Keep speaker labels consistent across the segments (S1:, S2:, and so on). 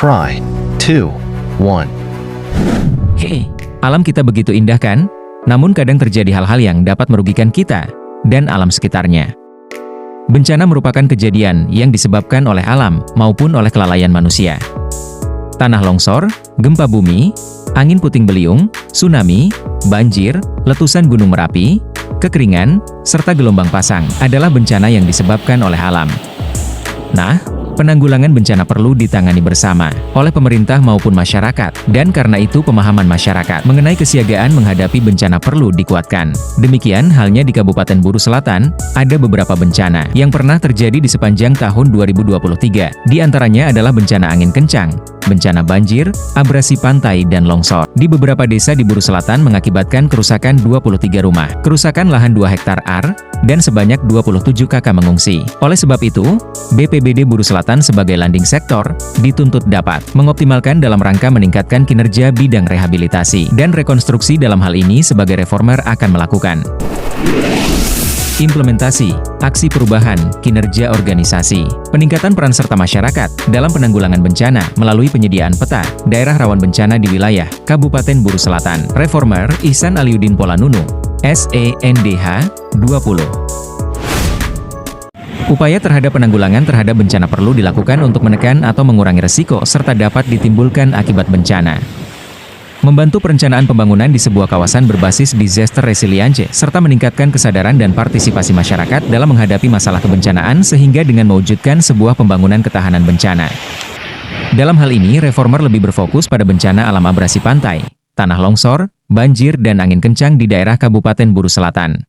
S1: Try. 2, 1.
S2: Hei, alam kita begitu indah kan? Namun kadang terjadi hal-hal yang dapat merugikan kita dan alam sekitarnya. Bencana merupakan kejadian yang disebabkan oleh alam maupun oleh kelalaian manusia. Tanah longsor, gempa bumi, angin puting beliung, tsunami, banjir, letusan gunung Merapi, kekeringan, serta gelombang pasang adalah bencana yang disebabkan oleh alam. Nah, penanggulangan bencana perlu ditangani bersama oleh pemerintah maupun masyarakat, dan karena itu pemahaman masyarakat mengenai kesiagaan menghadapi bencana perlu dikuatkan. Demikian halnya di Kabupaten Buru Selatan, ada beberapa bencana yang pernah terjadi di sepanjang tahun 2023. Di antaranya adalah bencana angin kencang, bencana banjir, abrasi pantai dan longsor. Di beberapa desa di Buru Selatan mengakibatkan kerusakan 23 rumah, kerusakan lahan 2 hektar ar, dan sebanyak 27 kakak mengungsi. Oleh sebab itu, BPBD Buru Selatan sebagai landing sektor, dituntut dapat mengoptimalkan dalam rangka meningkatkan kinerja bidang rehabilitasi dan rekonstruksi. Dalam hal ini sebagai reformer akan melakukan implementasi, aksi perubahan, kinerja organisasi, peningkatan peran serta masyarakat dalam penanggulangan bencana melalui penyediaan peta daerah rawan bencana di wilayah Kabupaten Buru Selatan. Reformer Ihsan Aliuddin Polanunu, SENDH, 20. Upaya terhadap penanggulangan terhadap bencana perlu dilakukan untuk menekan atau mengurangi resiko serta dapat ditimbulkan akibat bencana. Membantu perencanaan pembangunan di sebuah kawasan berbasis disaster resilience, serta meningkatkan kesadaran dan partisipasi masyarakat dalam menghadapi masalah kebencanaan sehingga dengan mewujudkan sebuah pembangunan ketahanan bencana. Dalam hal ini, reformer lebih berfokus pada bencana alam abrasi pantai, tanah longsor, banjir dan angin kencang di daerah Kabupaten Buru Selatan.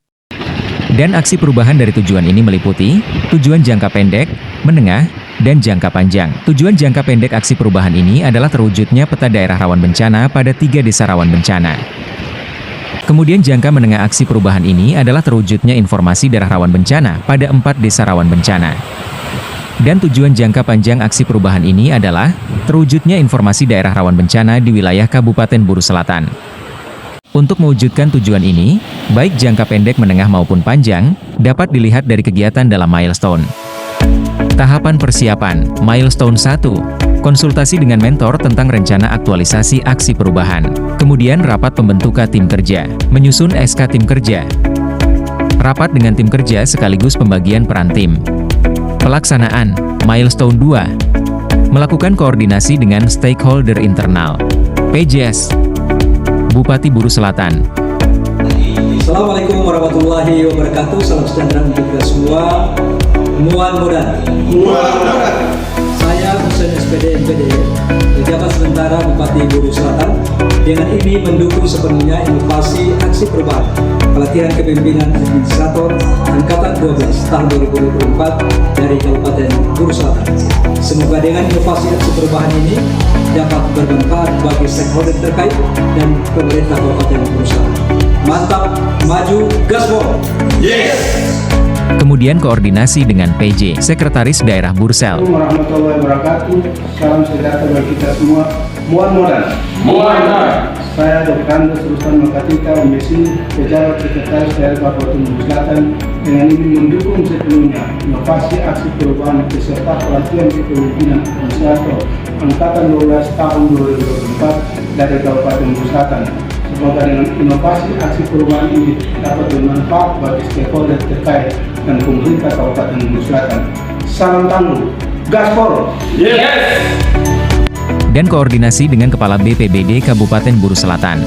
S2: Dan aksi perubahan dari tujuan ini meliputi tujuan jangka pendek, menengah, dan jangka panjang. Tujuan jangka pendek aksi perubahan ini adalah terwujudnya peta daerah rawan bencana pada 3 desa rawan bencana. Kemudian jangka menengah aksi perubahan ini adalah terwujudnya informasi daerah rawan bencana pada 4 desa rawan bencana. Dan tujuan jangka panjang aksi perubahan ini adalah terwujudnya informasi daerah rawan bencana di wilayah Kabupaten Buru Selatan. Untuk mewujudkan tujuan ini, baik jangka pendek, menengah maupun panjang, dapat dilihat dari kegiatan dalam milestone. Tahapan persiapan, milestone 1, konsultasi dengan mentor tentang rencana aktualisasi aksi perubahan. Kemudian rapat pembentukan tim kerja, menyusun SK tim kerja. Rapat dengan tim kerja sekaligus pembagian peran tim. Pelaksanaan, milestone 2, melakukan koordinasi dengan stakeholder internal. PJS, Bupati Buru Selatan.
S3: Assalamualaikum warahmatullahi wabarakatuh. Salam sejahtera untuk kita semua. Muan mudan. Saya Husain SPD MPD, pejabat sementara Bupati Buru Selatan. Dengan ini mendukung sepenuhnya inovasi aksi perubahan pelatihan kepemimpinan administrator Angkatan 12 tahun 2024 dari Kabupaten Buru Selatan. Semoga dengan inovasi aksi perubahan ini dapat bermanfaat bagi stakeholder terkait dan pemerintah Kabupaten Buru Selatan. Mantap, maju, gaspol! Yes!
S2: Kemudian koordinasi dengan PJ, Sekretaris Daerah Bursel.
S4: Assalamualaikum warahmatullahi wabarakatuh. Salam sejahtera bagi kita semua. Muan mudan. Saya Dr. Andes Ruslan Makatika, Mesi, pejabat Sekretaris Daerah Kabupaten Buru Selatan. Dengan ini mendukung sepenuhnya inovasi aksi perubahan beserta pelatihan kepemimpinan administrator Angkatan 12 tahun 2024 dari Kabupaten Buru Selatan. Semoga dengan inovasi aksi perubahan ini dapat bermanfaat bagi stakeholder terkait dan pemerintah Kabupaten Buru Selatan. Salam tangguh, gaspol! Yes!
S2: Dan koordinasi dengan Kepala BPBD Kabupaten Buru Selatan.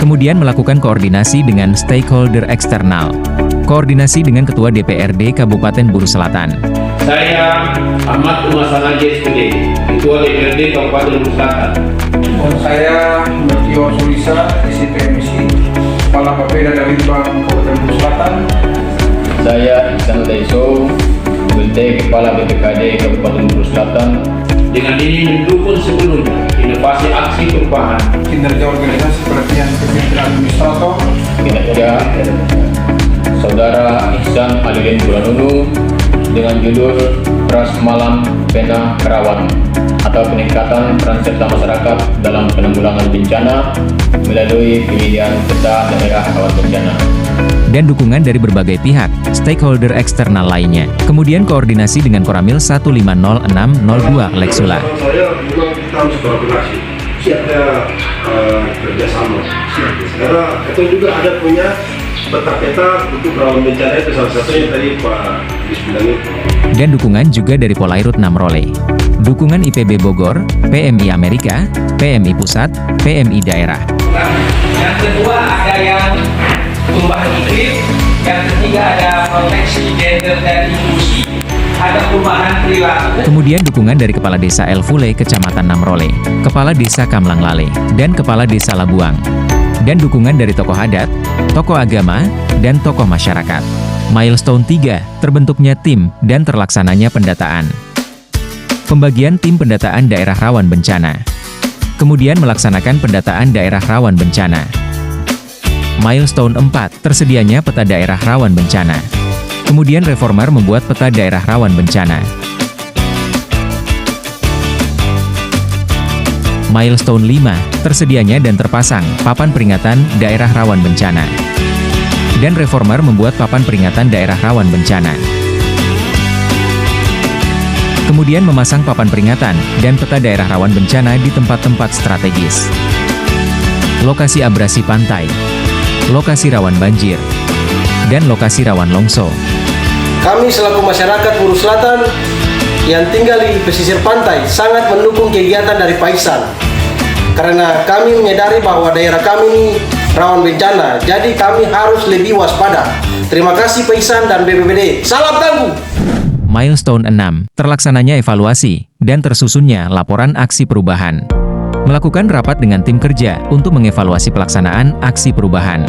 S2: Kemudian melakukan koordinasi dengan stakeholder eksternal. Koordinasi dengan Ketua DPRD Kabupaten Buru Selatan.
S5: Saya Ahmad Umar Sanaji SPD, Ketua DPRD Kabupaten Buru Selatan.
S4: Saya Mertio Sulisa, SPMC, Kepala Bapeda dari Kabupaten Buru Selatan.
S6: Saya Ihsan Taiso, PLT Kepala BPKD Kabupaten Buru Selatan.
S5: Dengan ini mendukung sepenuhnya inovasi aksi perubahan
S4: Kinerja organisasi pelatihan kepemimpinan administrator.
S6: Kinerja Saudara Ihsan Aliuddin Polanunu dengan judul Keras Malam Pena Kerawan atau peningkatan peran serta masyarakat dalam penanggulangan bencana melalui pemilihan peta daerah rawan bencana.
S2: Dan dukungan dari berbagai pihak, stakeholder eksternal lainnya. Kemudian koordinasi dengan Koramil 150602 Leksula.
S7: harus koordinasi, siapnya kerjasama. Karena itu juga ada punya peta-peta untuk rawan bencana, itu salah satunya tadi Pak bilang itu.
S2: Dan dukungan juga dari Polairut Namrole. Dukungan IPB Bogor, PMI Amerika, PMI Pusat, PMI Daerah.
S8: Yang kedua ada yang perubahan iklim, yang ketiga ada proteksi gender dan inklusi, ada perubahan perilaku.
S2: Kemudian dukungan dari Kepala Desa El Fule, Kecamatan Namrole, Kepala Desa Kamlang Lale, dan Kepala Desa Labuang. Dan dukungan dari tokoh adat, tokoh agama, dan tokoh masyarakat. Milestone 3, terbentuknya tim dan terlaksananya pendataan. Pembagian tim pendataan daerah rawan bencana. Kemudian melaksanakan pendataan daerah rawan bencana. Milestone 4, tersedianya peta daerah rawan bencana. Kemudian reformer membuat peta daerah rawan bencana. Milestone 5, tersedianya dan terpasang papan peringatan daerah rawan bencana. Dan reformer membuat papan peringatan daerah rawan bencana. Kemudian memasang papan peringatan dan peta daerah rawan bencana di tempat-tempat strategis. Lokasi abrasi pantai, lokasi rawan banjir, dan lokasi rawan longsor.
S9: Kami selaku masyarakat Buru Selatan yang tinggal di pesisir pantai sangat mendukung kegiatan dari Paisan. Karena kami menyadari bahwa daerah kami ini rawan bencana, jadi kami harus lebih waspada. Terima kasih Paisan dan BPBD. Salam tangguh!
S2: Milestone 6, terlaksananya evaluasi, dan tersusunnya laporan aksi perubahan. Melakukan rapat dengan tim kerja untuk mengevaluasi pelaksanaan aksi perubahan.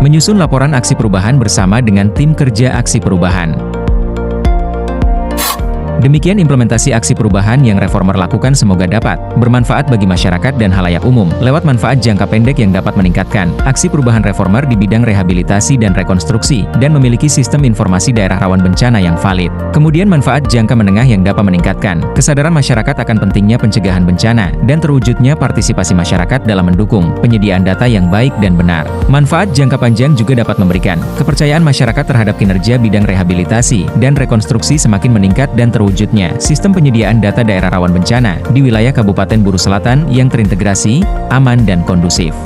S2: Menyusun laporan aksi perubahan bersama dengan tim kerja aksi perubahan. Demikian implementasi aksi perubahan yang reformer lakukan, semoga dapat bermanfaat bagi masyarakat dan halayak umum lewat manfaat jangka pendek yang dapat meningkatkan aksi perubahan reformer di bidang rehabilitasi dan rekonstruksi dan memiliki sistem informasi daerah rawan bencana yang valid. Kemudian manfaat jangka menengah yang dapat meningkatkan kesadaran masyarakat akan pentingnya pencegahan bencana dan terwujudnya partisipasi masyarakat dalam mendukung penyediaan data yang baik dan benar. Manfaat jangka panjang juga dapat memberikan kepercayaan masyarakat terhadap kinerja bidang rehabilitasi dan rekonstruksi semakin meningkat dan terwujudnya sistem penyediaan data daerah rawan bencana di wilayah Kabupaten Buru Selatan yang terintegrasi, aman dan kondusif.